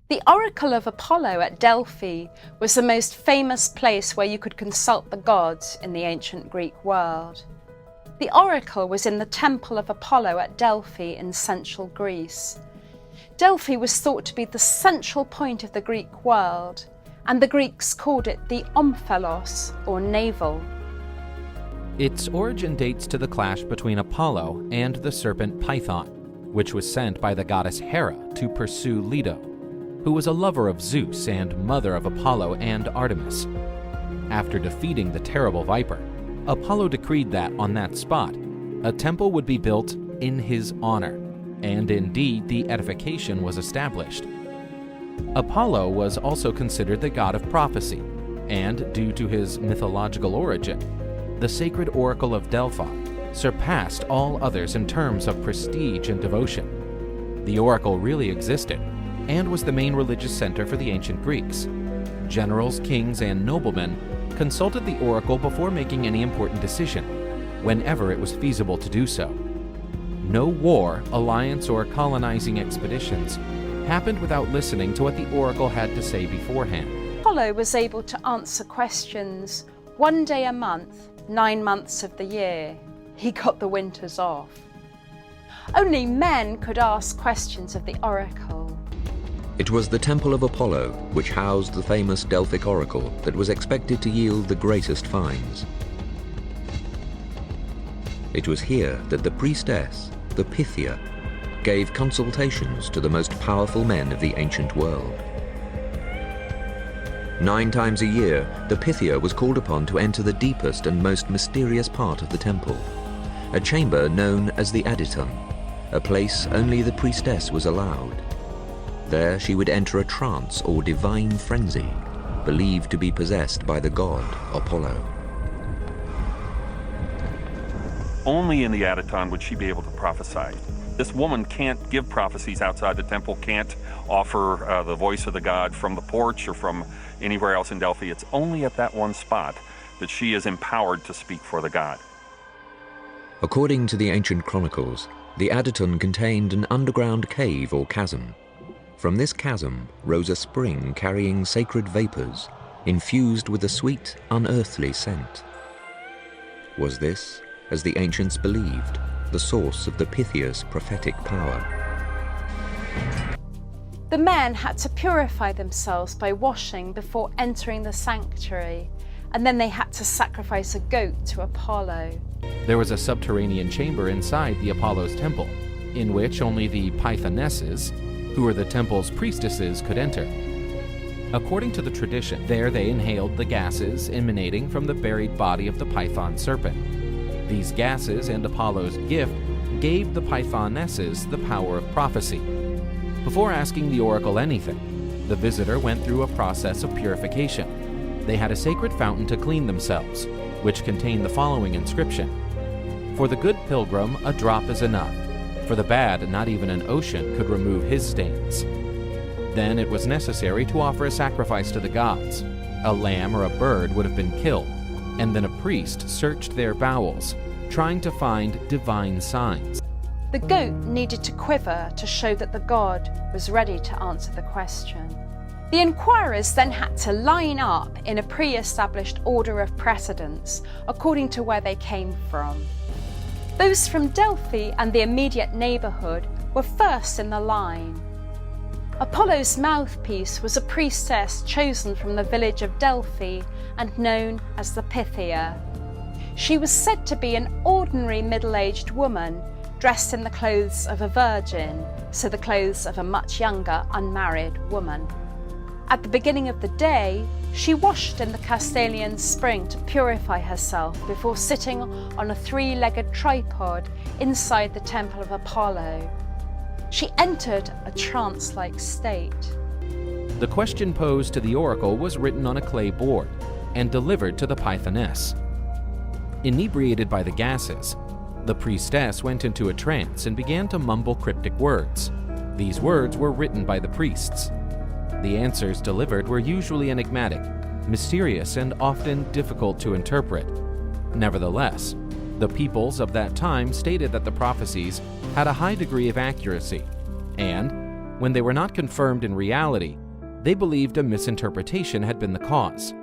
The Oracle of Apollo at Delphi was the most famous place where you could consult the gods in the ancient Greek world. The oracle was in the Temple of Apollo at Delphi in central Greece. Delphi was thought to be the central point of the Greek world, and the Greeks called it the omphalos, or navel. Its origin dates to the clash between Apollo and the serpent Python, which was sent by the goddess Hera to pursue Leto, who was a lover of Zeus and mother of Apollo and Artemis. After defeating the terrible viper, Apollo decreed that on that spot, a temple would be built in his honor, and indeed the edification was established. Apollo was also considered the god of prophecy, and due to his mythological origin, the sacred oracle of Delphi surpassed all others in terms of prestige and devotion. The oracle really existed, and was the main religious center for the ancient Greeks. Generals, kings, and noblemen consulted the oracle before making any important decision, whenever it was feasible to do so. No war, alliance, or colonizing expeditions happened without listening to what the oracle had to say beforehand. Apollo was able to answer questions 1 day a month, 9 months of the year. He got the winters off. Only men could ask questions of the oracle. It was the Temple of Apollo, which housed the famous Delphic oracle, that was expected to yield the greatest finds. It was here that the priestess, the Pythia, gave consultations to the most powerful men of the ancient world. 9 times a year, the Pythia was called upon to enter the deepest and most mysterious part of the temple, a chamber known as the Aditon, a place only the priestess was allowed. There she would enter a trance or divine frenzy, believed to be possessed by the god Apollo. Only in the Aditon would she be able to prophesy. This woman can't give prophecies outside the temple, can't offer the voice of the god from the porch or from anywhere else in Delphi. It's only at that one spot that she is empowered to speak for the god. According to the ancient chronicles, the Aditon contained an underground cave or chasm. From this chasm rose a spring carrying sacred vapors, infused with a sweet, unearthly scent. Was this, as the ancients believed, the source of the Pythia's prophetic power? The men had to purify themselves by washing before entering the sanctuary, and then they had to sacrifice a goat to Apollo. There was a subterranean chamber inside the Apollo's temple, in which only the Pythonesses, who were the temple's priestesses, could enter. According to the tradition, there they inhaled the gases emanating from the buried body of the python serpent. These gases and Apollo's gift gave the Pythonesses the power of prophecy. Before asking the oracle anything, the visitor went through a process of purification. They had a sacred fountain to clean themselves, which contained the following inscription: "For the good pilgrim, a drop is enough. For the bad, not even an ocean could remove his stains." Then it was necessary to offer a sacrifice to the gods. A lamb or a bird would have been killed, and then a priest searched their bowels, trying to find divine signs. The goat needed to quiver to show that the god was ready to answer the question. The inquirers then had to line up in a pre-established order of precedence according to where they came from. Those from Delphi and the immediate neighborhood were first in the line. Apollo's mouthpiece was a priestess chosen from the village of Delphi and known as the Pythia. She was said to be an ordinary middle-aged woman dressed in the clothes of a virgin, so the clothes of a much younger unmarried woman. At the beginning of the day, she washed in the Castalian spring to purify herself before sitting on a 3-legged tripod inside the Temple of Apollo. She entered a trance-like state. The question posed to the oracle was written on a clay board and delivered to the Pythoness. Inebriated by the gases, the priestess went into a trance and began to mumble cryptic words. These words were written by the priests. The answers delivered were usually enigmatic, mysterious, and often difficult to interpret. Nevertheless, the peoples of that time stated that the prophecies had a high degree of accuracy, and when they were not confirmed in reality, they believed a misinterpretation had been the cause.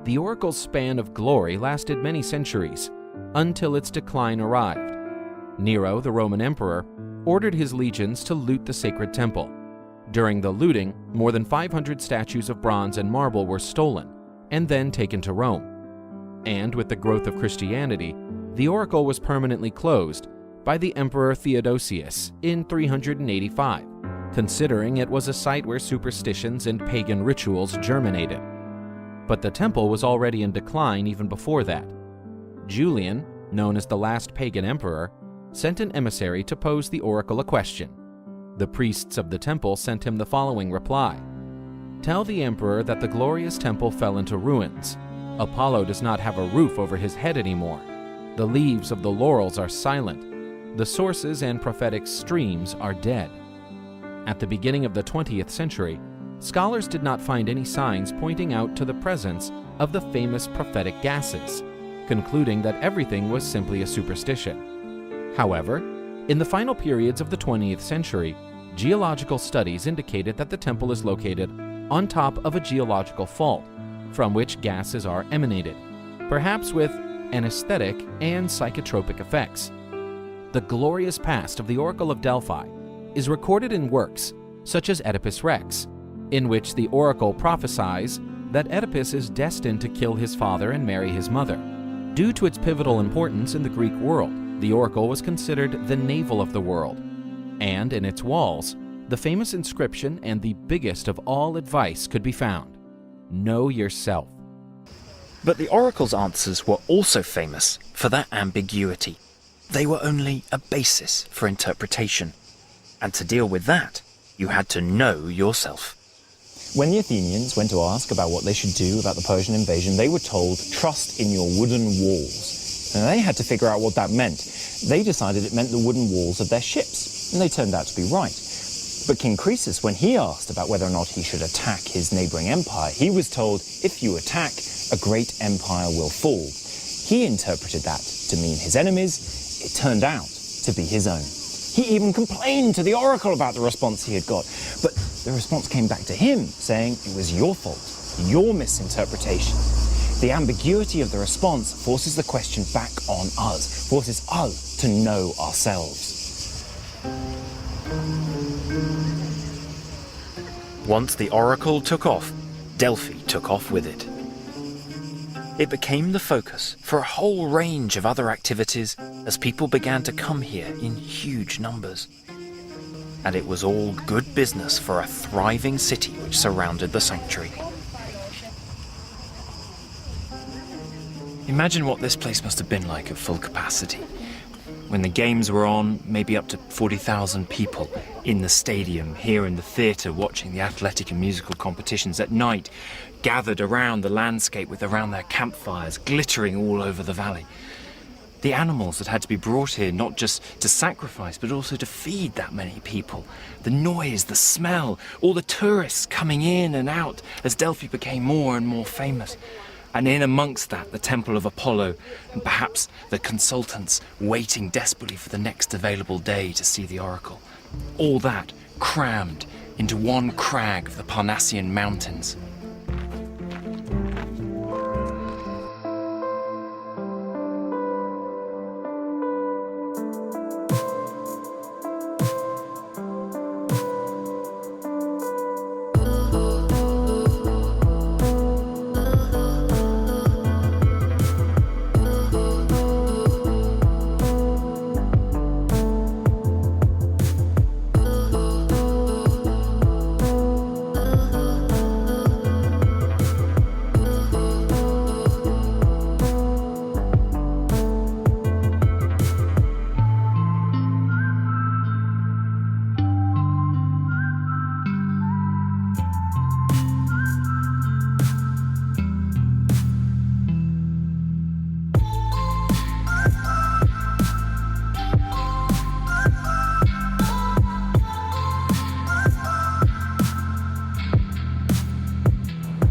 The oracle's span of glory lasted many centuries, until its decline arrived. Nero, the Roman emperor, ordered his legions to loot the sacred temple. During the looting, more than 500 statues of bronze and marble were stolen, and then taken to Rome. And with the growth of Christianity, the oracle was permanently closed by the Emperor Theodosius in 385, considering it was a site where superstitions and pagan rituals germinated. But the temple was already in decline even before that. Julian, known as the last pagan emperor, sent an emissary to pose the oracle a question. The priests of the temple sent him the following reply: "Tell the emperor that the glorious temple fell into ruins. Apollo does not have a roof over his head anymore. The leaves of the laurels are silent. The sources and prophetic streams are dead." At the beginning of the 20th century, scholars did not find any signs pointing out to the presence of the famous prophetic gases, concluding that everything was simply a superstition. However, in the final periods of the 20th century, geological studies indicated that the temple is located on top of a geological fault, from which gases are emanated, perhaps with anesthetic and psychotropic effects. The glorious past of the Oracle of Delphi is recorded in works such as Oedipus Rex, in which the oracle prophesies that Oedipus is destined to kill his father and marry his mother. Due to its pivotal importance in the Greek world, the oracle was considered the navel of the world, and in its walls, the famous inscription and the biggest of all advice could be found: "Know yourself." But the oracle's answers were also famous for their ambiguity. They were only a basis for interpretation. And to deal with that, you had to know yourself. When the Athenians went to ask about what they should do about the Persian invasion, they were told, "Trust in your wooden walls." And they had to figure out what that meant. They decided it meant the wooden walls of their ships, and they turned out to be right. But King Croesus, when he asked about whether or not he should attack his neighboring empire, he was told, "If you attack, a great empire will fall." He interpreted that to mean his enemies. It turned out to be his own. He even complained to the oracle about the response he had got. But the response came back to him, saying it was your fault, your misinterpretation. The ambiguity of the response forces the question back on us, forces us to know ourselves. Once the oracle took off, Delphi took off with it. It became the focus for a whole range of other activities as people began to come here in huge numbers. And it was all good business for a thriving city which surrounded the sanctuary. Imagine what this place must have been like at full capacity. When the games were on, maybe up to 40,000 people in the stadium, here in the theatre watching the athletic and musical competitions at night, gathered around the landscape with around their campfires glittering all over the valley. The animals that had to be brought here not just to sacrifice but also to feed that many people. The noise, the smell, all the tourists coming in and out as Delphi became more and more famous. And in amongst that, the Temple of Apollo, and perhaps the consultants waiting desperately for the next available day to see the oracle. All that crammed into one crag of the Parnassian mountains.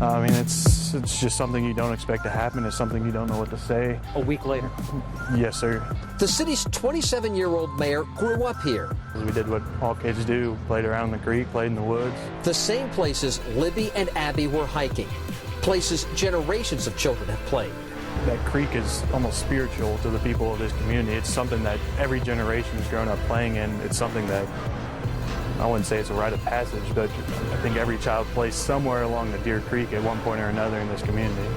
I mean, it's just something you don't expect to happen. It's something you don't know what to say. A week later. Yes, sir. The city's 27-year-old mayor grew up here. We did what all kids do, played around the creek, played in the woods. The same places Libby and Abby were hiking, places generations of children have played. That creek is almost spiritual to the people of this community. It's something that every generation has grown up playing in. It's something that, I wouldn't say it's a rite of passage, but I think every child plays somewhere along the Deer Creek at one point or another in this community.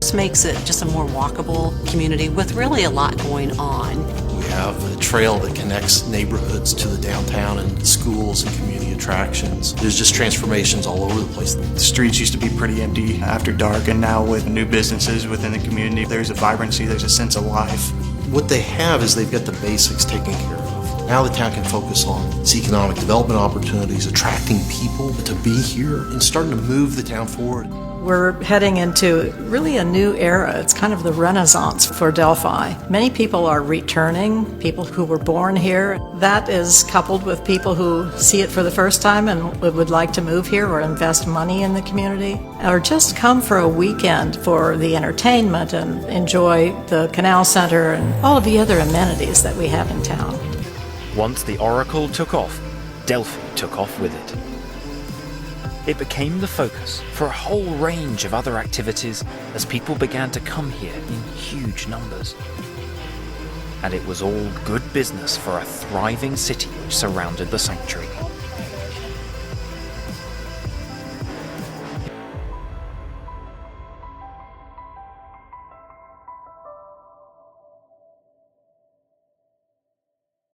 This makes it just a more walkable community with really a lot going on. We have a trail that connects neighborhoods to the downtown and schools and community attractions. There's just transformations all over the place. The streets used to be pretty empty after dark, and now with new businesses within the community, there's a vibrancy, there's a sense of life. What they have is they've got the basics taken care of. Now the town can focus on its economic development opportunities, attracting people to be here and starting to move the town forward. We're heading into really a new era. It's kind of the renaissance for Delphi. Many people are returning, people who were born here. That is coupled with people who see it for the first time and would like to move here or invest money in the community, or just come for a weekend for the entertainment and enjoy the canal center and all of the other amenities that we have in town. Once the Oracle took off, Delphi took off with it. It became the focus for a whole range of other activities as people began to come here in huge numbers. And it was all good business for a thriving city which surrounded the sanctuary.